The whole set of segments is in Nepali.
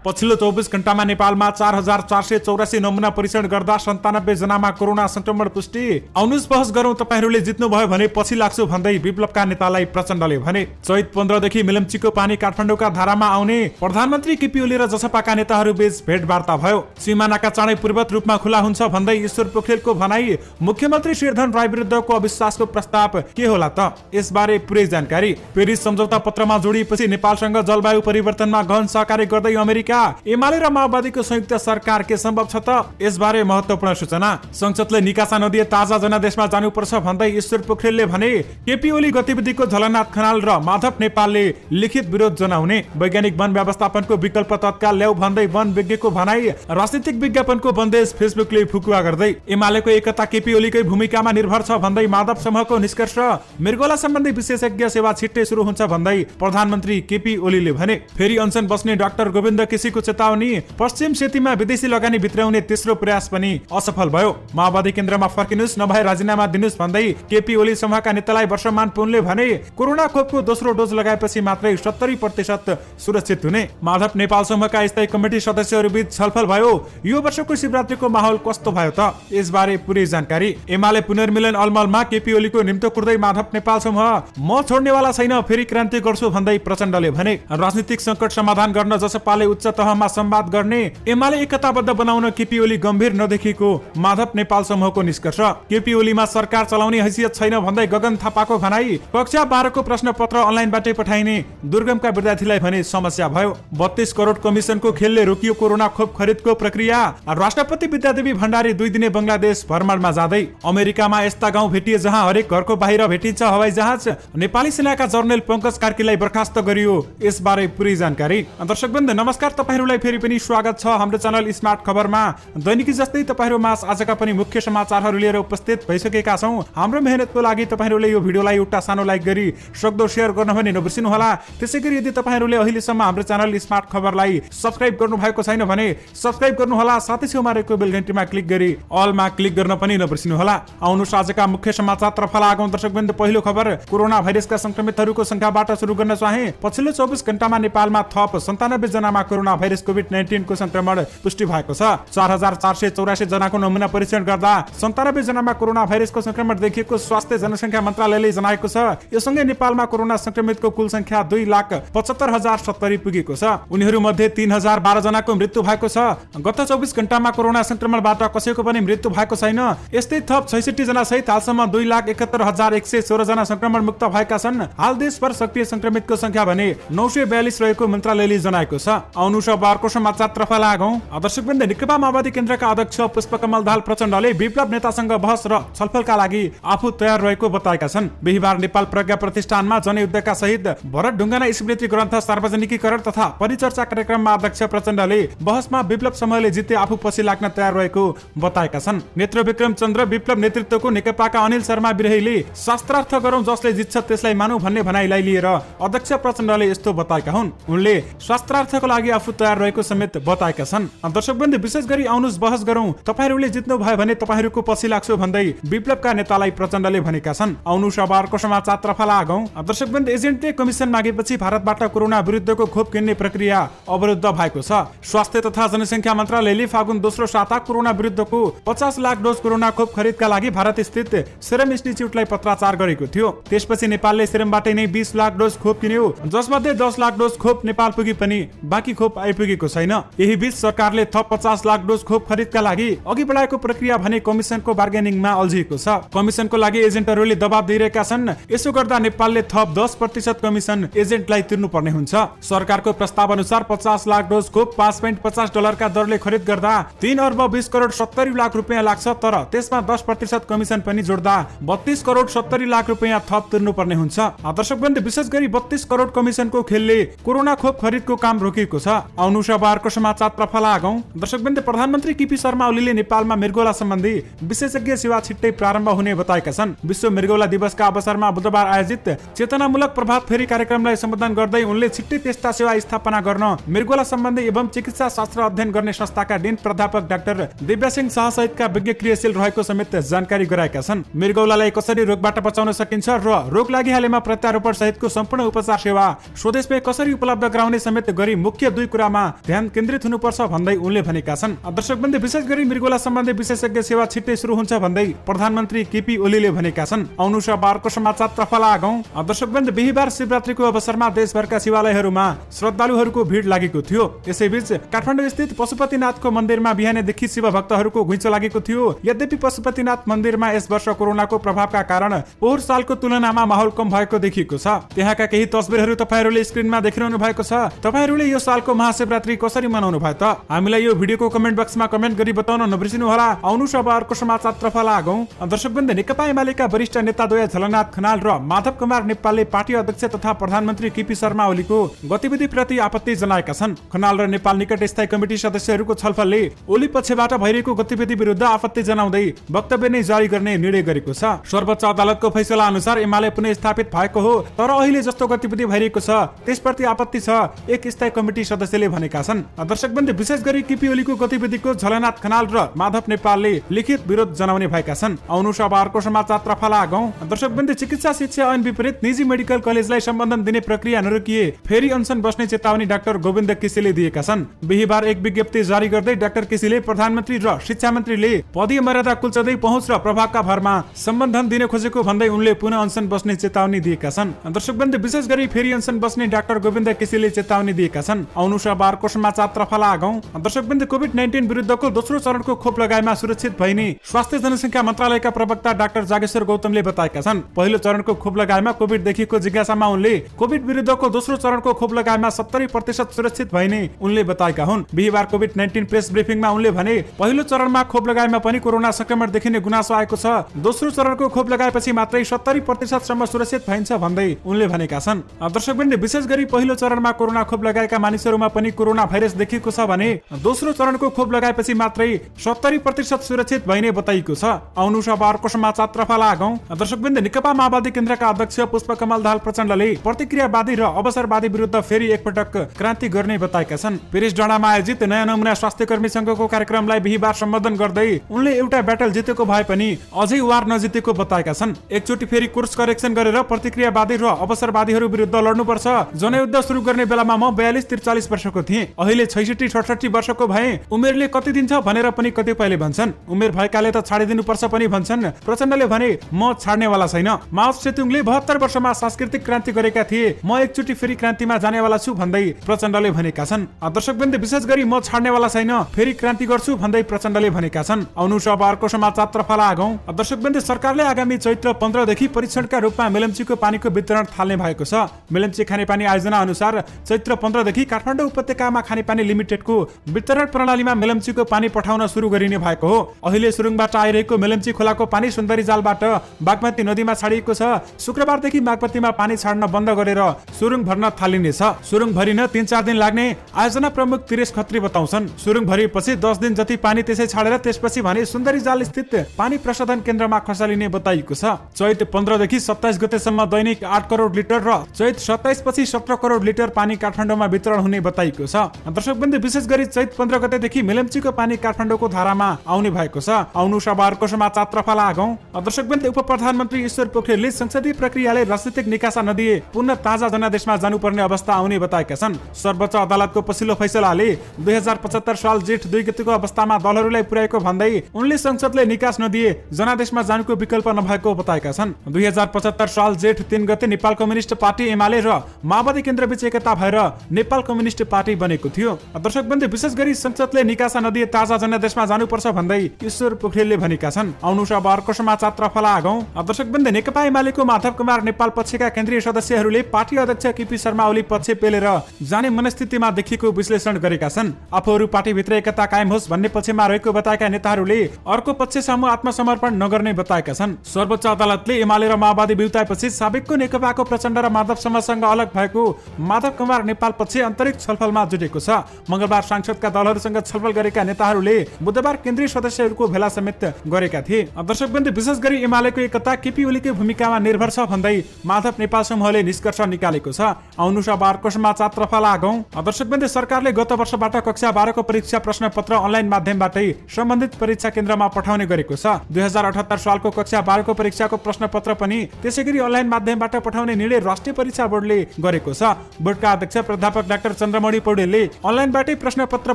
पछिल्लो 24 घण्टामा नेपालमा 4484 नमुना परीक्षण गर्दा 97 जनामा कोरोना संक्रमण पुष्टि। आउनुस् बहस गरौं, तपाईहरूले जित्नु भयो भने पछि लाग्छु भन्दै विप्लवका नेतालाई प्रचण्डले भने। चैत 15 देखि मिलम्चीको पानी काठमाडौँका धारामा आउने प्रधानमन्त्री केपी ओली र जसपाका नेताहरू बीच भेटवार्ता भयो। सीमानाका चाँडै पूर्वत रूपमा खुला हुन्छ भन्दै ईश्वर पोखरेलको भनाई। मुख्यमन्त्री शेरधन राय विरुद्धको अविश्वासको प्रस्ताव के होला त, यसबारे पुरै जानकारी। पेरिस सम्झौता पत्रमा जोडिएपछि नेपालसँग जलवायु परिवर्तनमा गहन सहकार्य गर्दै अमेरिका, एमाले र माओवादीको संयुक्त सरकार के सम्भव छ त, यसबारे महत्त्वपूर्ण सूचना। संसदले निकासा नदिए ताजा जनादेशमा जानुपर्छ भन्दै ईश्वर पोखरेलले भने। केपी ओली गतिविधिको झलनाथ खनाल र माधव नेपालले लिखित विरोध जनाउने। वैज्ञानिक वन व्यवस्थापनको विकल्प तत्काल ल्याउ भन्दै वन विज्ञको भनाई। राजनीतिक विज्ञापनको बन्देज फेसबुकले फुकुवा गर्दै। एमालेको एकता केपी ओलीकै भूमिकामा निर्भर छ भन्दै माधव समूहको निष्कर्ष। मृगौला सम्बन्धी विशेषज्ञ सेवा छिट्टै सुरु हुन्छ भन्दै प्रधानमन्त्री केपी ओलीले भने। फेरि अनसन बस्ने डाक्टर गोविन्द केसीको चेतावनी। पश्चिम सेतीमा विदेशी लगानी भित्राउने तेस्रो प्रयास पनि असफल भयो। माओवादी केन्द्रमा फर्किनुस्, नभए राजीनामा दिनुस् भन्दै केपी ओली समूहका नेतालाई वर्षमान पुनले भने। कोरोना खोपको दोस्रो डोज लगाएपछि मात्रै 70% सुरक्षित हुने। माधव नेपाल समूहका स्थायी कमिटी सदस्यहरू बीच छलफल भयो। यो वर्षको शिवरात्रिको माहौल कस्तो भयो त, यसबारे पुरै जानकारी। एमाले पुनर्मिलन अलमलमा केपी ओलीको निम्तो कुर्दै माधव नेपाल समूह म छोड्नेवाला छैन, फेरि क्रान्ति गर्छु भन्दै प्रचण्डले भने। राजनीतिक संकट समाधान गर्न जसपाले उच्च तहमा संवाद गर्ने। एमाले एकताबद्ध बनाउन केपी ओली गम्भीर नदेखिएको माधव नेपाल समूहको निष्कर्ष। केपी ओलीमा सरकार चलाउने हैसियत छैन भन्दै गगन थापाको भनाई। कक्षा 12 को प्रश्न पत्र अनलाइनबाटै पठाइने दुर्गमका विद्यार्थीलाई भने समस्या भयो। 32 करोड कमिसनको खेलले रोकियो कोरोना खोप खरिदको प्रक्रिया। राष्ट्रपति विद्यादेवी भण्डारी 2 दिने बंगलादेश भ्रमणमा जाँदै। अमेरिकामा यस्ता गाउँ भेटिए जहाँ हरेक घरको बाहिर भेटिन्छ हवाई जहाज। नेपाली सेनाका जर्नल पंकज कार्कीलाई बर्खास्त गरियो, यसबारे पुरै जानकारी। दर्शकवृन्द नमस्कार, तपाईहरूलाई फेरि पनि स्वागत छ हाम्रो च्यानल स्मार्ट खबरमा। दैनिकी जस्तै तपाईहरू माझ आजका पनि मुख्य समाचारहरू लिएर उपस्थित भइसकेका छौं। हाम्रो मेहनतको लागि तपाईहरूले यो भिडियोलाई एउटा सानो लाइक गरी सक्दो शेयर गर्न पनि नबिर्सिनु होला। त्यसैगरी यदि तपाईहरूले अहिलेसम्म हाम्रो च्यानल स्मार्ट खबरलाई सब्स्क्राइब गर्नु भएको छैन भने सब्स्क्राइब गर्नु होला। साथै छेउमा रहेको बेल घण्टीमा क्लिक गरी अलमा क्लिक गर्न पनि नबिर्सिनु होला। आउनुस् आजका मुख्य समाचारतर्फ लागौं। दर्शकवृन्द पहिलो खबर कोरोना भाइरसका संक्रमितहरूको संख्याबाट सुरु गर्न चाहे। पछिल्लो 24 घण्टामा नेपालमा थप 97 जनामा कोरोना भाइरस कोभिड-19 को संक्रमण पुष्टि भएको छ। 4484 जनाको नमुना परीक्षण गर्दा 97 जनामा कोरोना भाइरसको संक्रमण देखिएको स्वास्थ्य जनसंख्या मन्त्रालयले जनाएको छ। यससँगै नेपालमा कोरोना संक्रमितको कुल संख्या 2,75,070 पुगेको छ। उनीहरू मध्ये 3012 जनाको मृत्यु भएको छ। गत 24 घण्टामा कोरोना संक्रमणबाट कसैको पनि मृत्यु भएको छैन। यस्तै थप 66 जना सहित हालसम्म 2,71,116 जना संक्रमण मुक्त भएका छन्। हाल देशभर सक्रिय संक्रमितको संख्या भने 942 रहेको मन्त्रालयले जनाएको छ। आउनुस् अब अर्को समाचारतर्फ लागौं। दर्शकवृन्द नेकपा माओवादी केन्द्रका अध्यक्ष पुष्पकमल दाहाल प्रचण्डले विप्लव नेतासँग बहस र छलफलका लागि आफू तयार रहेको बताएका छन्। बिहीबार नेपाल प्रज्ञा प्रतिष्ठानमा जनयुद्धका शहीद भरत ढुङ्गाना स्मृति ग्रन्थ सार्वजनिकीकरण तथा परिचर्चा कार्यक्रममा अध्यक्ष प्रचण्डले बहसमा विप्लव समूहले जिते आफू पछि लाग्न तयार रहेको बताएका छन्। नेत्र विक्रम चन्द्र विप्लव नेतृत्वको नेकपाका अनिल शर्मा विरहीले शास्त्रार्थ गरौं जसले जित्छ त्यसलाई मानौ भन्ने भनाइलाई लिएर अध्यक्ष प्रचण्डले यस्तो बताएका हुन्। उनले शास्त्रार्थको लागि आफू तयार रहेको समेत बताएका छन्। दर्शकवृन्द विशेष गरी आउनुस् बहस गरौं, तपाईहरूले जित्नु भयो भने तपाईहरूको पछि लाग्छु भन्दै विप्लवका नेतालाई प्रचण्डले भनेका छन्। आउनुस् अब अर्को समाचारतर्फ लागौं। दर्शकवृन्द एजेन्टले कमिसन मागेपछि भारतबाट कोरोना विरुद्धको खोप किन्ने प्रक्रिया अवरुद्ध भएको छ। स्वास्थ्य तथा जनसंख्या मन्त्रालयले फागुन दोस्रो साता कोरोना विरुद्धको 50 लाख डोज कोरोना खोप खरिदका लागि भारत स्थित सेरम इन्स्टिच्युटलाई पत्राचार गरेको थियो। त्यसपछि नेपालले सेरमबाटै नै 20 लाख डोज खोप किन्यो, जसमध्ये 10 लाख डोज खोप नेपाल पुगे पनि बाँकी खोप आइपुगेको छैन। यही बीच सरकारले थप 50 लाख डोज खोप खरिदका लागि अघि बढाएको प्रक्रिया भने कमिसनको बार्गेनिङमा अल्झिएको छ। कमिसनको लागि एजेन्टहरूले दबाब दिइरहेका छन्। यसो गर्दा नेपालले थप 10% कमिसन एजेन्टलाई तिर्नुपर्ने हुन्छ। सरकारको प्रस्ताव अनुसार 50 लाख डोज खोप $5.50 का दरले खरिद गर्दा 3 अर्ब 20 करोड 70 लाख रुपियाँ लाग्छ, तर त्यसमा 10% कमिसन पनि जोड्दा 32 करोड 70 लाख रुपियाँ थप तिर्नुपर्ने हुन्छ। दर्शकवृन्द विशेष गरी 32 करोड कमिसनको खेलले कोरोना खोप खरिदको काम रोकेको छ। आउनुस् अब अर्को समाचारतर्फ लागौं। दर्शकवृन्द प्रधानमन्त्री केपी शर्मा ओलीले नेपालमा मृगौला सम्बन्धी विशेषज्ञ सेवा छिट्टै प्रारम्भ हुने बताएका छन्। विश्व मृगौला दिवसका अवसरमा बुधबार आयोजित चेतनामूलक प्रभात फेरी कार्यक्रमलाई सम्बोधन गर्दै उनले छिट्टै त्यस्ता सेवा स्थापना गर्न मृगौला सम्बन्धी एवं चिकित्सा शास्त्र अध्ययन गर्ने संस्थाका डीन प्राध्यापक डाक्टर दिव्यासिंह शाह सहितका विज्ञ क्रियाशील रहेको समेत जानकारी गराएका छन्। मृगौलालाई कसरी रोगबाट बचाउन सकिन्छ र रोग लागिहालेमा प्रत्यारोपण सहितको सम्पूर्ण उपचार सेवा स्वदेशमै कसरी उपलब्ध गराउने समेत गरी मुख्य 2 कुरामा ध्यान केन्द्रित हुनुपर्छ भन्दै उनले भनेका छन्। दर्शकवृन्द, विशेष गरी मृगौला सम्बन्धी विशेषज्ञ सेवा छिट्टै सुरु हुन्छ भन्दै प्रधानमन्त्री केपी ओलीले भनेका छन्। आउनुसा बारको समाचारतर्फ लागौं। दर्शकवृन्द, बिहीबार शिवरात्रिको अवसरमा देशभरका शिवालयहरूमा श्रद्धालुहरूको भिड लागेको थियो। यसैबीच काठमाडौँ स्थित पशुपतिनाथको मन्दिरमा बिहानैदेखि शिव भक्तहरूको घुइँचो लागेको थियो। यद्यपि पशुपतिनाथ मन्दिरमा यस वर्ष कोरोनाको प्रभावका कारण पोहोर सालको तुलनामा माहौल कम भएको देखिएको छ। त्यहाँका केही तस्बिरहरू तपाईहरूले स्क्रिनमा देखिरहनु भएको छ। तपाईहरूले यो सालको महाशिवरात्रि कसरी मनाउनु भयो त? हामीलाई यो भिडियोको कमेन्ट बक्समा कमेन्ट गरी बताउन नबिर्सिनु होला। आउनुस अब अर्को समाचारतर्फ लागौं। दर्शकवृन्द, नेकपा एमालेका वरिष्ठ नेताद्वय झलनाथ खनाल र माधव कुमार नेपालले पार्टी अध्यक्ष तथा प्रधानमन्त्री केपी शर्मा ओलीको गतिविधिप्रति आपत्ति जनाएका छन्। खनाल र नेपाल निकट स्थायी कमिटी सदस्यहरूको छलफलले ओली पक्षबाट भइरहेको गतिविधि विरुद्ध आपत्ति जनाउँदै वक्तव्य नै जारी गर्ने निर्णय गरेको छ। सर्वोच्च अदालतको फैसला अनुसार एमाले पुनः स्थापित भएको हो, तर अहिले जस्तो गतिविधि भइरहेको छ त्यसप्रति आपत्ति छ, एक स्थायी कमिटी सदस्यले भनेका छन्। दर्शकवृन्द, विशेष गरी केपी ओलीको गतिविधिको झलनाथ खनाल र माधव नेपालले लिखित विरोध जनाउने भएका छन्। आउनुस अब अर्को समाचारतर्फ लागौं। दर्शकवृन्द, चिकित्सा शिक्षा ऐन विपरीत निजी मेडिकल कलेजलाई सम्बन्धन दिने प्रक्रिया नरोकिए फेरि अनसन बस्ने चेतावनी डाक्टर गोविन्द केसीले दिएका छन्। बिहीबार एक विज्ञप्ति जारी गर्दै डाक्टर केसीले प्रधानमन्त्री र शिक्षा मन्त्रीले पदीय मर्यादा कुल्चदै पहुँच र प्रभावका भरमा सम्बन्धन दिन खोजेको भन्दै उनले पुनः अनसन बस्ने चेतावनी दिएका छन्। दर्शकवृन्द, विशेष गरी फेरि अनसन बस्ने डाक्टर गोविन्द केसीले चेतावनी दिएका छन्। आउनुस अब अर्को समाचारतर्फ लागौं। दर्शकवृन्द, कोभिड-19 विरुद्धको दोस्रो चरणको खोप लगाइमा सुरक्षित भइने स्वास्थ्य जनसङ्ख्या मन्त्रालयका प्रवक्ता डाक्टर जागेश्वर गौतमले बताएका छन्। पहिलो चरणको खोप लगाइमा कोभिडदेखिको जिज्ञासामा उनले कोभिड विरुद्धको दोस्रो चरणको खोप लगाइमा 70% सुरक्षित भइने उनले बताएका हुन्। बिहीबार कोभिड-19 प्रेस ब्रिफिङमा उनले भने, पहिलो चरणमा खोप लगाइमा पनि कोरोना संक्रमण देखिने गुनासो आएको छ। दोस्रो चरणको खोप लगाएपछि मात्रै 70% सम्म सुरक्षित भइन्छ भन्दै उनले भनेका छन्। दर्शकवृन्द, विशेष गरी पहिलो चरणमा कोरोना खोप लगाएका मानिसहरूमा पनि कोरोना भाइरस देखिएको छ भने दोस्रो चरणको खोप लगाएपछि मात्रै 70% सुरक्षित भइने बताइएको छ। आउनुस अब अर्को समाचारतर्फ लागौं। दर्शकवृन्द, नेकपा माओवादी केन्द्रका अध्यक्ष पुष्पकमल दाहाल प्रचण्डले प्रतिक्रियावादी र अवसरवादी विरुद्ध फेरि एकपटक क्रान्ति गर्ने बताएका छन्। पेरिस डाँडामा आयोजित नयाँ नमुना स्वास्थ्य कर्मी संघको कार्यक्रमलाई बिहीबार सम्बोधन गर्दै उनले एउटा ब्याटल जितेको भए पनि अझै वार नजितेको बताएका छन्। एकचोटि फेरि कोर्स करेक्सन गरेर प्रतिक्रियावादी र अवसरवादीहरू विरुद्ध लड्नुपर्छ। जनयुद्ध सुरु गर्ने बेलामा म 42-43 वर्षको थिएँ, अहिले 66-68 वर्षको भए। उमेरले कति दिन्छ भनेर पनि कतिपयले भन्छन्। उमेर भएकाले त छाडिदिनु पर्छ पनि भन्छन्। प्रचण्डले भने, म छाड्नेवाला छैन। माओ सेतुङले 72 वर्षमा सांस्कृतिक क्रान्ति गरेका थिए, म एकचोटि फेरि क्रान्तिमा जानेवाला छु भन्दै प्रचण्डले भनेका छन्। दर्शकवृन्द, विशेष गरी म छाड्नेवाला छैन, फेरि क्रान्ति गर्छु भन्दै प्रचण्डले भनेका छन्। आउनुस अब अर्को समाचारतर्फ लागौं। दर्शकवृन्द, सरकारले आगामी चैत्र 15 देखि परीक्षणका रूपमा मेलम्चीको पानीको वितरण थाल्ने भएको छ। मेलम्ची खानेपानी आयोजना अनुसार चैत्र 15 देखि काठमाडौँ उपत्यकामा खानेपानी लिमिटेडको वितरण प्रणालीमा मेलम्चीको पानी पठाउन सुरु गरिने भएको हो। अहिले सुरुङबाट आइरहेको मेलम्ची खोलाको पानी सुन्दरी जालबाट बागमती नदीमा छाडिएको छ। शुक्रबारदेखि बागमतीमा पानी छाड्न बन्द गरेर सुरुङ भर्न थालिनेछ। सुरुङ भरिन 3-4 दिन लाग्ने आयोजना प्रमुख तिरेश खत्री बताउँछन्। सुरुङ भरिपछि 10 दिन जति पानी त्यसै छाडेर त्यसपछि भने सुन्दरी जाल स्थित पानी प्रशोधन केन्द्रमा खसालिने बताइएको छ। चैत 15 देखि 27 गतेसम्म दैनिक 8 करोड लिटर र चैत 27 पछि 17 करोड लिटर पानी काठमाडौँमा वितरण हुने बताइएको छ। दर्शकवृन्द, विशेष गरी चैत 15 गतेदेखि मेलम्चीको पानी काठमाडौँको धारामा आउने भएको छ। आउनुस अब अर्को समाचारतर्फ लागौं। दर्शकवृन्द, उप प्रधानमन्त्री ईश्वर पोखरेलले संसदीय प्रक्रियाले राजनीतिक निकासा नदिए पुनः ताजा जनादेशमा जानुपर्ने अवस्था आउने बताएका छन्। सर्वोच्च अदालतको पछिल्लो फैसलाले 2075 साल जेठ 2 गतेको अवस्थामा दलहरूलाई पुर्याएको भन्दै उनले संसदले निकास नदिए जनादेशमा जानुको विकल्प नभएको बताएका छन्। 2075 साल जेठ 3 गते नेपाल कम्युनिस्ट पार्टी एमाले र माओवादी केन्द्रबीच एकता भएर नेपाल कम्युनिस्ट पार्टी बनेको थियो। दर्शकवृन्द, विशेष गरी संसदले निकासा नदिए ताजा जनादेशमा जानुपर्छ भन्दै ईश्वर पोखरेलले भनेका छन्। आउनुस अब अर्को समाचारतर्फ लागौं। दर्शकवृन्द, नेकपा एमालेको माधव कुमार नेपाल पक्षका केन्द्रीय सदस्यहरूले पार्टी अध्यक्ष केपी शर्मा ओली पक्ष पेलेर जाने मनस्थितिमा देखिएको विश्लेषण गरेका छन्। आफूहरू पार्टीभित्र एकता कायम होस् भन्ने पक्षमा रहेको बताएका नेताहरूले अर्को पक्ष सामु आत्मसमर्पण नगर्ने बताएका छन्। सर्वोच्च अदालतले एमाले र माओवादी बिउताएपछि साबिकको नेकपाको प्रचण्ड र माधव समूहसँग अलग भएको माधव कुमार नेपाल पक्ष आन्तरिक छलफलमा जुटेको छ। मंगलबार सांसदका दलहरूसँग छलफल गरेका नेताहरूले बुधबार केन्द्रीय सदस्यहरूको भेला समेत गरेका थिए। दर्शकवृन्द, विशेष गरी एमालेको एकता केपी ओलीकै भूमिकामा निर्भर छ भन्दै माधव नेपाल समूहले निष्कर्ष निकालेको छ। आउनुस अब अर्को समाचारतर्फ लागौं। दर्शकवृन्द, सरकारले गत वर्षबाट कक्षा 12 को परीक्षा प्रश्न पत्र अनलाइन माध्यमबाटै सम्बन्धित परीक्षा केन्द्रमा पठाउने गरेको छ। 2078 सालको कक्षा 12 को परीक्षाको प्रश्न पत्र पनि त्यसैगरी अनलाइन माध्यमबाट पठाउने निर्णय राष्ट्रिय परीक्षा बोर्डले गरेको छ। बोर्डका अध्यक्ष प्राध्यापक डाक्टर चन्द्रमोहन इन्द्रमणि पौडेलले अनलाइनबाटै प्रश्नपत्र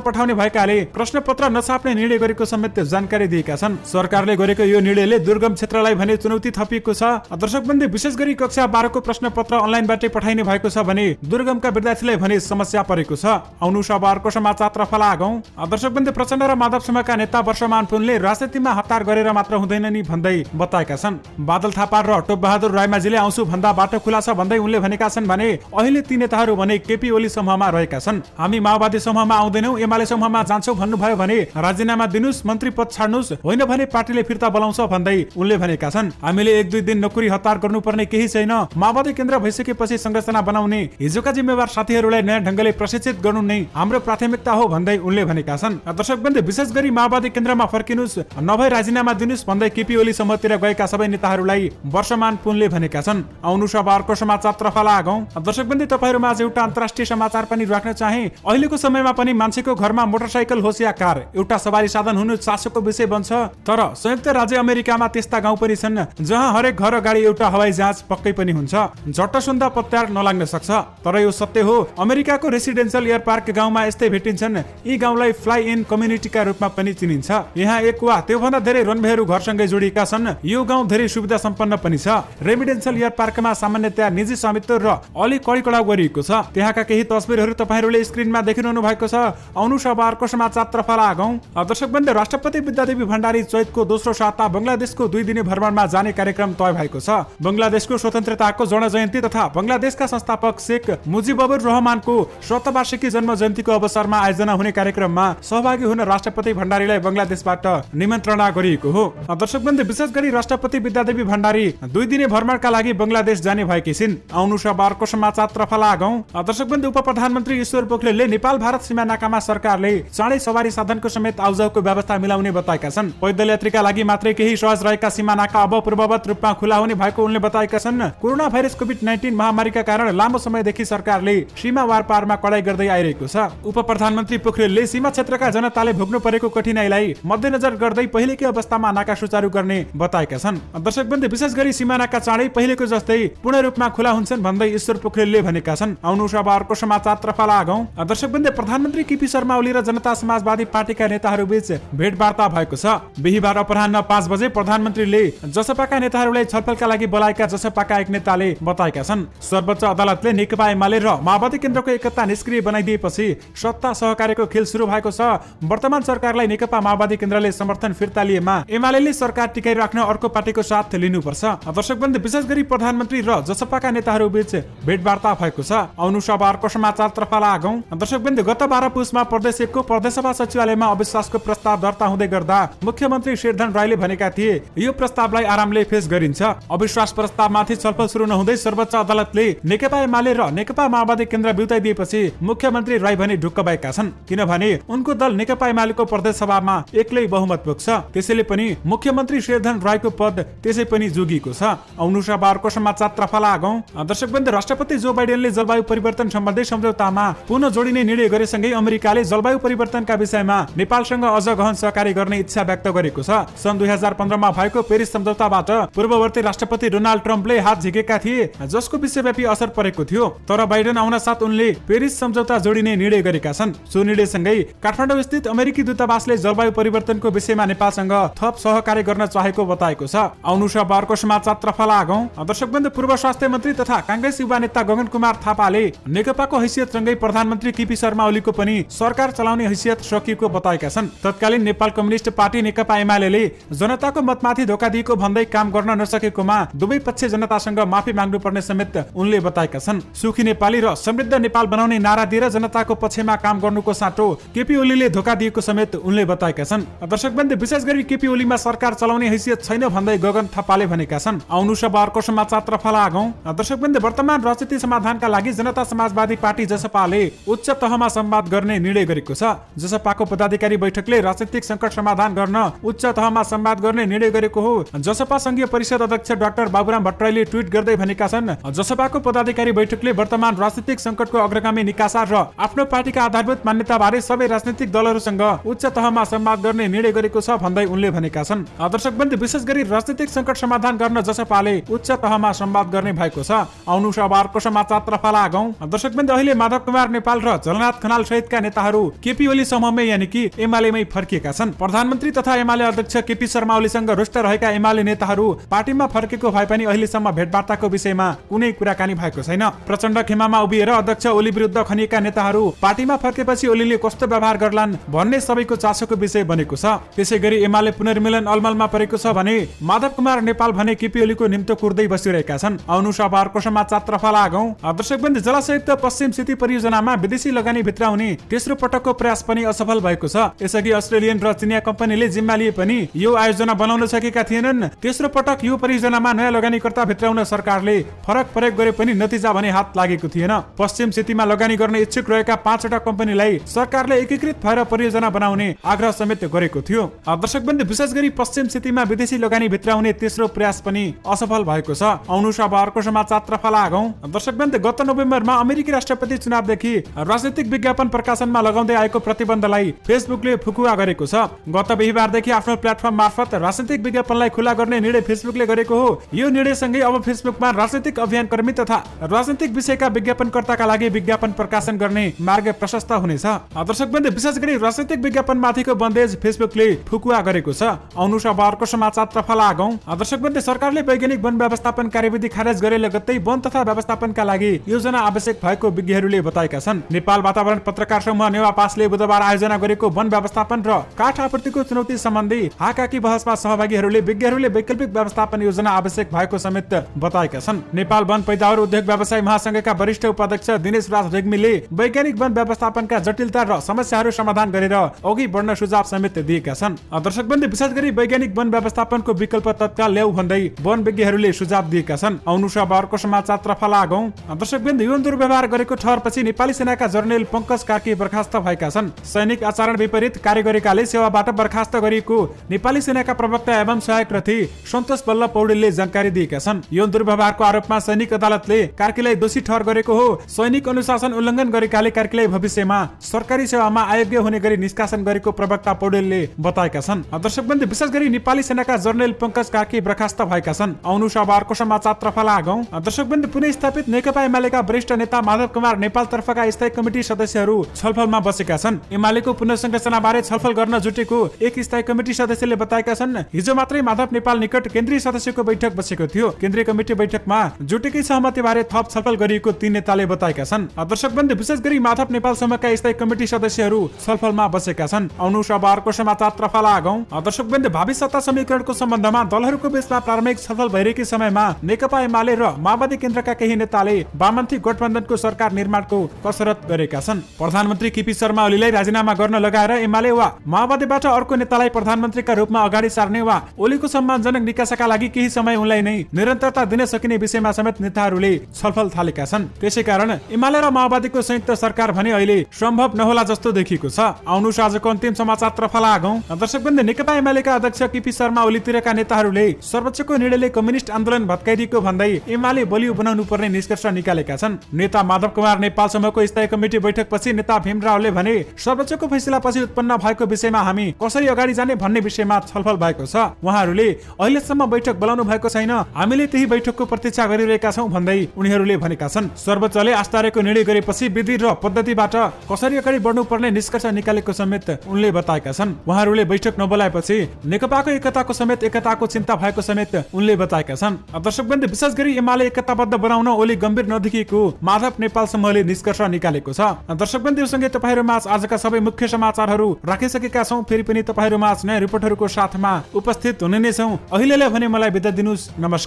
पठाउने भएकाले प्रश्नपत्र नछाप्ने निर्णय गरेको समेत जानकारी दिएका छन्। सरकारले गरेको यो निर्णयले दुर्गम क्षेत्रलाई भने चुनौती थपिएको छ। दर्शकबन्धु, विशेष गरी कक्षा 12 को प्रश्नपत्र अनलाइनबाटै पठाइने भएको छ भने दुर्गमका विद्यार्थीलाई भने समस्या परेको छ। आउनु अब अर्को समाचारतर्फ लागौं। दर्शकबन्धु, प्रचण्ड र माधव समूहका नेता वर्षमान पुनले राजनीतिमा हतार गरेर मात्र हुँदैन नि भन्दै बताएका छन्। बादल थापा र टोपबहादुर रायमाझीले आउँछु भन्दा बाटो खुला छ भन्दै उनले भनेका छन् भने अहिले ती नेताहरू भने केपी ओली समूहमा रहेका छन्। हामी माओवादी समूहमा आउँदैनौं, एमाले समूहमा जान्छौं भन्नुभयो भने राजीनामा दिनुस्, मन्त्री पद छाड्नुस्, होइन भने पार्टीले फिर्ता बोलाउँछ भन्दै उनले भनेका छन्। हामीले 1-2 दिन नोकरी हतार गर्नुपर्ने केही छैन। माओवादी केन्द्र भइसकेपछि संरचना बनाउने, हिजोका जिम्मेवार साथीहरूलाई नयाँ ढंगले प्रशिक्षित गर्नु नै हाम्रो प्राथमिकता हो भन्दै उनले भनेका छन्। दर्शकबन्धु, विशेष गरी माओवादी केन्द्रमा फर्किनुस्, नभए राजीनामा दिनुस् भन्दै केपी ओली समूहतिर गएका सबै नेताहरूलाई वर्षमान पुनले भनेका छन्। आउनुस् अब अर्को समाचारतर्फ लागौं। दर्शकबन्धु, तपाईहरुमा आज एउटा अन्तर्राष्ट्रिय समाचार पनि राख्न चाहे। अहिलेको समयमा पनि मान्छेको घरमा मोटरसाइकल होस् या कार एउटा सवारी साधन हुनु चासोको विषय बन्छ। तर संयुक्त राज्य अमेरिकामा त्यस्ता गाउँ पनि छन् जहाँ हरेक घर अगाडि एउटा हवाई जहाज पक्कै पनि हुन्छ। झट्ट सुन्दा पत्यार नलाग्न सक्छ, तर यो सत्य हो। अमेरिकाको रेसिडेन्शियल एयर पार्क गाउँमा यस्तै भेटिन्छन्। यी गाउँलाई फ्लाइ इन कम्युनिटीका रूपमा पनि चिनिन्छ। यहाँ एक वा त्योभन्दा धेरै रनवेहरू घरसँगै जोडिएका छन्। यो गाउँ धेरै सुविधा सम्पन्न पनि छ। रेसिडेन्शियल एयर पार्कमा सामान्यतया निजी स्वामित्व र अलि कडाउ गरिएको छ। त्यहाँका केही तस्बिरहरू तपाईहरुले स्क्रिनमा देखिरहनु भएको छ। आउनुस् अब अर्को समाचारतर्फ लागौं। दर्शकबन्धु, राष्ट्रपति विद्यादेवी भण्डारी चैतको दोस्रो साता बंगलादेशको 2 दिने भ्रमणमा जाने कार्यक्रम तय भएको छ। बंगलादेशको स्वतन्त्रताको स्वर्ण जयन्ती तथा बंगलादेशका संस्थापक शेख मुजिबुर रहमानको शतवार्षिकी जन्म जयन्तीको अवसरमा आयोजना हुने कार्यक्रममा सहभागी हुन राष्ट्रपति भण्डारीलाई बंगलादेशबाट निमन्त्रणा गरिएको हो। दर्शकबन्धु, विशेष गरी राष्ट्रपति विद्यादेवी भण्डारी 2 दिने भ्रमणका लागि बंगलादेश जाने भएकी छिन्। आउनुस् अब अर्को समाचारतर्फ लागौं। दर्शकबन्धु, उप प्रधानमन्त्री ईश्वर पोखरेलले नेपाल भारत सीमा नाकामा सरकारले चाँडै सवारी साधनको समेत आउजाउको व्यवस्था मिलाउने बताएका छन्। पैदल यात्रीका लागि मात्रै केही सहज रहेका सीमा नाका अब पूर्ववत रूपमा खुला हुने भएको उनले बताएका छन्। कोरोना भाइरस कोभिड-19 महामारीका कारण लामो समयदेखि सरकारले सीमा वारपारमा कडाई गर्दै आइरहेको छ। उप प्रधानमन्त्री पोखरेलले सीमा क्षेत्रका जनताले भोग्नु परेको कठिनाइलाई मध्यनजर गर्दै पहिलेकै अवस्थामा नाका सुचारू गर्ने बताएका छन्। दर्शकबन्धु, विशेष गरी सीमा नाका चाँडै पहिलेको जस्तै पूर्ण रूपमा खुला हुन्छन् भन्दै ईश्वर पोखरेलले भनेका छन्। आउनुस् अब अर्को समाचारतर्फ लागौं। दर्शकबन्धु, प्रधानमन्त्री केपी शर्मा ओली र जनता समाजवादी पार्टीका नेताहरू बीच भेटवार्ता भएको छ। बिहीबार अपराह्न 5 बजे प्रधानमन्त्रीले जसपाका नेताहरूलाई छलफलका लागि बोलाएका जसपाका एक नेताले बताएका छन्। सर्वोच्च अदालतले नेकपा एमाले र माओवादी केन्द्रको एकता निष्क्रिय बनाइदिएपछि सत्ता सहकार्यको खेल सुरु भएको छ। वर्तमान सरकारलाई नेकपा माओवादी केन्द्रले समर्थन फिर्ता लिएमा एमालेले सरकार टिकाइराख्न अर्को पार्टीको साथ लिनुपर्छ। दर्शकबन्धु, विशेष गरी प्रधानमन्त्री र जसपाका नेताहरू बीच भेटवार्ता भएको छ। आउनुस् अब अर्को समाचारतर्फ लागौं। दर्शकबन्धु, गत 12 पुसमा प्रदेश 1 को प्रदेशसभा सचिवालयमा अविश्वासको प्रस्ताव दर्ता हुँदै गर्दा मुख्यमन्त्री शेरधन राईले भनेका थिए यो प्रस्तावलाई आरामले फेस गरिन्छ। अविश्वास प्रस्तावमाथि छलफल सुरु नहुँदै सर्वोच्च अदालतले नेकपा एमाले र नेकपा माओवादी केन्द्र बिउताइदिएपछि मुख्यमन्त्री राई भने ढुक्क भएका छन्, किनभने उनको दल नेकपा एमालेको प्रदेश सभामा एक्लै बहुमत पुग्छ। त्यसैले पनि मुख्यमन्त्री शेरधन राईको पद त्यसै पनि जोगिएको छ। आउनुस् अब अर्को समाचारतर्फ लागौं। दर्शकबन्धु, राष्ट्रपति जो बाइडेनले जलवायु परिवर्तन सम्बन्धी सम्झौतामा पुनः जोडिने निर्णय गरेसँगै अमेरिकाले जलवायु परिवर्तनका विषयमा नेपालसँग अझ गहन सहकारी गर्ने इच्छा व्यक्त गरेको छ। सन् 2015 मा भएको पेरिस सम्झौताबाट पूर्ववर्ती राष्ट्रपति डोनाल्ड ट्रम्पले हात झिकेका थिए, जसको विश्वव्यापी असर परेको थियो। तर बाइडेन आउन साथ उनले पेरिस सम्झौता जोडिने निर्णय गरेका छन्। सो निर्णयसँगै काठमाडौँ स्थित अमेरिकी दूतावासले जलवायु परिवर्तनको विषयमा नेपालसँग थप सहकारी गर्न चाहेको बताएको छ। आउनुस् अब अर्को समाचारतर्फ लागौं। दर्शकबन्धु, पूर्व स्वास्थ्य मन्त्री तथा कांग्रेस युवा नेता गगन कुमार थापाले नेकपाको हैसियतसँगै प्रधानमन्त्री केपी शर्मा ओलीको पनि सरकार चलाउने हैसियत सकिएको बताएका छन्। तत्कालीन नेपाल कम्युनिस्ट पार्टी नेकपा एमालेले जनताको मतमाथि धोका दिएको भन्दै काम गर्न नसकेकोमा दुवै पक्ष जनतासँग माफी माग्नु पर्ने समेत उनले बताएका छन्। सुखी नेपाली र समृद्ध नेपाल बनाउने नारा दिएर जनताको पक्षमा काम गर्नुको साटो केपी ओलीले धोका दिएको समेत उनले बताएका छन्। दर्शकबन्धु, विशेष गरी केपी ओलीमा सरकार चलाउने हैसियत छैन भन्दै गगन थापाले भनेका छन्। आउनुस् अब अर्को समाचारतर्फ लागौं। दर्शकबन्धु, वर्तमान राजनीति समाधानका लागि जनता समाजवादी पार्टी जसपाले उच्च तहमा संवाद गर्ने निर्णय गरेको छ। जसपाको पदाधिकारी बैठकले राजनीतिक संकट समाधान गर्न उच्च तहमा संवाद गर्ने निर्णय गरेको हो। जसपा संघीय परिषद अध्यक्ष डाक्टर बाबुराम भट्टराईले ट्वीट गर्दै भनेका छन्, जसपाको पदाधिकारी बैठकले वर्तमान राजनीतिक संकटको अग्रगामी निकासा र आफ्नो पार्टीका आधारभूत मान्यता बारे सबै राजनीतिक दलहरूसँग उच्च तहमा संवाद गर्ने निर्णय गरेको छ भन्दै उनले भनेका छन्। दर्शकबन्धु, विशेष गरी राजनीतिक संकट समाधान गर्न जसपाले उच्च तहमा संवाद गर्ने भएको छ। आउनुस् अब अर्को समाचारतर्फ लागौं। दर्शकबन्धु, अहिले माधव कुमार नेपाल र झलनाथ खनाल सहितका नेताहरू केपी ओली समूहमै यानि कि एमालेमै फर्किएका छन्। प्रधानमन्त्री तथा एमाले अध्यक्ष केपी शर्मा ओलीसँग रुष्ट रहेका एमाले नेताहरू पार्टीमा फर्केको भए पनि अहिलेसम्म भेटवार्ताको विषयमा कुनै कुराकानी भएको छैन। प्रचण्ड खेमामा उभिएर अध्यक्ष ओली विरुद्ध खनिएका नेताहरू पार्टीमा फर्केपछि ओलीले कस्तो व्यवहार गर्लान् भन्ने सबैको चासोको विषय बनेको छ। त्यसैगरी एमाले पुनर्मिलन अलमलमा परेको छ भने माधव कुमार नेपाल भने केपी ओलीको निम्तो कुर्दै बसिरहेका छन्। आउनुस अब अर्को समाचारतर्फ लागौं। दर्शकबन्धु, जलसयुक्त पश्चिम सेती परियोजनामा विदेशी लगानी भित्राउने तेस्रो पटकको प्रयास पनि असफल भएको छ। यसअघि अस्ट्रेलियन र चिनिया कम्पनीले जिम्मा लिए पनि यो आयोजना बनाउन सकेका थिएनन्। तेस्रो पटक यो परियोजनामा नयाँ लगानीकर्ता भित्राउन सरकारले फरक प्रयोग गरे पनि नतिजा भने हात लागेको थिएन। पश्चिम सेतीमा लगानी गर्न इच्छुक रहेका 5वटा कम्पनीलाई सरकारले एकीकृत भएर परियोजना बनाउने आग्रह समेत गरेको थियो। दर्शकबन्धु, विशेष गरी पश्चिम सेतीमा विदेशी लगानी भित्राउने तेस्रो प्रयास पनि असफल भएको छ। आउनुस अब अर्को समाचारतर्फ लागौं। दर्शकबन्धु, गत नोभेम्बरमा अमेरिकी राष्ट्रपति चुनावदेखि राजनीतिक विज्ञापन प्रकाशनमा लगाउँदै आएको प्रतिबन्धलाई फेसबुकले फुकुवा गरेको छ। गत बिहीबारदेखि आफ्नो प्लेटफर्म मार्फत राजनीतिक विज्ञापनलाई खुला गर्ने निर्णय फेसबुकले गरेको हो। यो निर्णयसँगै अब फेसबुकमा राजनीतिक अभियानकर्मी तथा राजनीतिक विषयका विज्ञापनकर्ताका लागि विज्ञापन प्रकाशन गर्ने मार्ग प्रशस्त हुनेछ। दर्शकबन्धु, विशेष गरी राजनीतिक विज्ञापनमाथिको बन्देज फेसबुकले फुकुवा गरेको छ। आउनुस अब अर्को समाचारतर्फ लागौं। दर्शकबन्धु, सरकारले वैज्ञानिक वन व्यवस्थापन कार्यविधि खारेज गरे लगत्तै वन तथा व्यवस्थापनका लागि योजना आवश्यक भएको विज्ञहरूले बताएका छन्। नेपाल वातावरण पत्रकार समूह नेवापासले बुधबार आयोजना गरेको वन व्यवस्थापन र काठ आपूर्तिको चुनौती सम्बन्धी हाकाकी बहसमा सहभागीहरूले विज्ञहरूले वैकल्पिक व्यवस्थापन योजना आवश्यक भएको समेत बताएका छन्। नेपाल वन पैदावार उद्योग व्यवसाय महासंघका वरिष्ठ उपाध्यक्ष दिनेश राज रेग्मीले वैज्ञानिक वन व्यवस्थापनका जटिलता र समस्याहरू समाधान गरेर अघि बढ्न सुझाव समेत दिएका छन्। दर्शकबन्धु, विशेष गरी वैज्ञानिक वन व्यवस्थापनको विकल्प तत्काल ल्याऊ भन्दै वन विज्ञहरूले सुझाव दिएका छन्। आउनुस अब अर्को समाचारतर्फ लागौं। दर्शकबन्धु, यौन दुर्व्यवहार गरेको ठहरपछि नेपाली सेनाका जर्नेल पंकज कार्की बर्खास्त भएका छन्। सैनिक आचरण विपरीत कार्य गरेकाले सेवाबाट बर्खास्त गरिएको नेपाली सेनाका प्रवक्ता एवं सहायक रथी सन्तोष बल्ल पौडेलले जानकारी दिएका छन्। यौन दुर्व्यवहारको आरोपमा सैनिक अदालतले कार्कीलाई दोषी ठहर गरेको हो। सैनिक अनुशासन उल्लङ्घन गरेकाले कार्कीलाई भविष्यमा सरकारी सेवामा अयोग्य हुने गरी निष्कासन गरेको प्रवक्ता पौडेलले बताएका छन्। दर्शकबन्धु, विशेष गरी नेपाली सेनाका जर्नेल पंकज कार्की बर्खास्त भएका छन्। आउनुस अब अर्को समाचारतर्फ लागौं। दर्शकबन्धु, पुनः स्थापित नेकपा एमालेका वरिष्ठ नेता माधव कुमार नेपाल तर्फका स्थायी कमिटी सदस्यहरू छलफलमा बसेका छन्। एमालेको पुनर्संरचना बारे छलफल गर्न जुटेको एक स्थायी कमिटी सदस्यले बताएका छन्। हिजो मात्रै माधव नेपाल निकट केन्द्रीय सदस्यको बैठक बसेको थियो। केन्द्रीय कमिटी बैठकमा जुटेकै सहमति बारे थप छलफल गरिएको तीन नेताले बताएका छन्। दर्शकबन्धु, विशेष गरी माधव नेपाल समूहका स्थायी कमिटी सदस्यहरू छलफलमा बसेका छन्। आउनुस अब अर्को समाचारतर्फ लागौं। दर्शकबन्धु, भावी सत्ता समीकरणको सम्बन्धमा दलहरूको बीचमा प्रारम्भिक छलफल भइरहेको समयमा नेकपा एमाले र माओवादी केन्द्रका केही नेताले वामपन्थी गठबन्धनको सरकार निर्माणको कसरत गरेका छन्। प्रधानमन्त्री केपी शर्मा ओलीलाई राजीनामा गर्न लगाएर एमाले वा माओवादीबाट अर्को नेतालाई प्रधानमन्त्रीका रूपमा अगाडि सार्ने वा ओलीको सम्मानजनक निकासका लागि केही समय उनलाई नै निरन्तरता दिन सकिने विषयमा समेत नेताहरूले छलफल थालेका छन्। त्यसैकारण एमाले र माओवादीको संयुक्त सरकार भने अहिले सम्भव नहोला जस्तो देखिएको छ। आउनुस आजको अन्तिम समाचारतर्फ लागौं। दर्शकबन्धु, नेकपा एमालेका अध्यक्ष केपी शर्मा ओलीतिरका नेताहरूले सर्वोच्चको निर्णयले कम्युनिस्ट आन्दोलन भत्काइदिएको भन्दै एमाले बलियो बनाउनु पर्ने निष्कर्ष निकालेका छन्। नेता माधव कुमार नेपाल समूहको स्थायी कमिटी बैठकपछि नेता भीम रावले भने सर्वोच्चको फैसलापछि उत्पन्न भएको विषयमा हामी कसरी अगाडि जाने भन्ने विषयमा छलफल भएको छ। उहाँहरूले अहिलेसम्म बैठक बोलाउनु भएको छैन, हामीले त्यही बैठकको प्रतीक्षा गरिरहेका छौं भन्दै उनीहरूले भनेका छन्। सर्वोच्चले आस्थारेको निर्णय गरेपछि विधि र पद्धतिबाट कसरी अगाडि बढ्नुपर्ने निष्कर्ष निकालेको समेत उनले बताएका छन्। उहाँहरूले बैठक नबोलाएपछि नेकपाको एकताको चिन्ता भएको समेत उनले बताएका छन्। दर्शकबन्धु, विशेष गरी एमाले एकताबद्ध बनाउन ओली गम्भीर नदेखिएको माधव नेपाल समूहले निष्कर्ष निकालेको छ। दर्शकबन्धु, सँगै तपाईहरुमाझ आजका सबै मुख्य समाचारहरू राखिसकेका छौं। फेरि पनि तपाईहरुमाझ नयाँ रिपोर्टहरूको साथमा उपस्थित हुने नै छौं। अहिलेलाई भने मलाई बिदा दिनुस्। नमस्कार।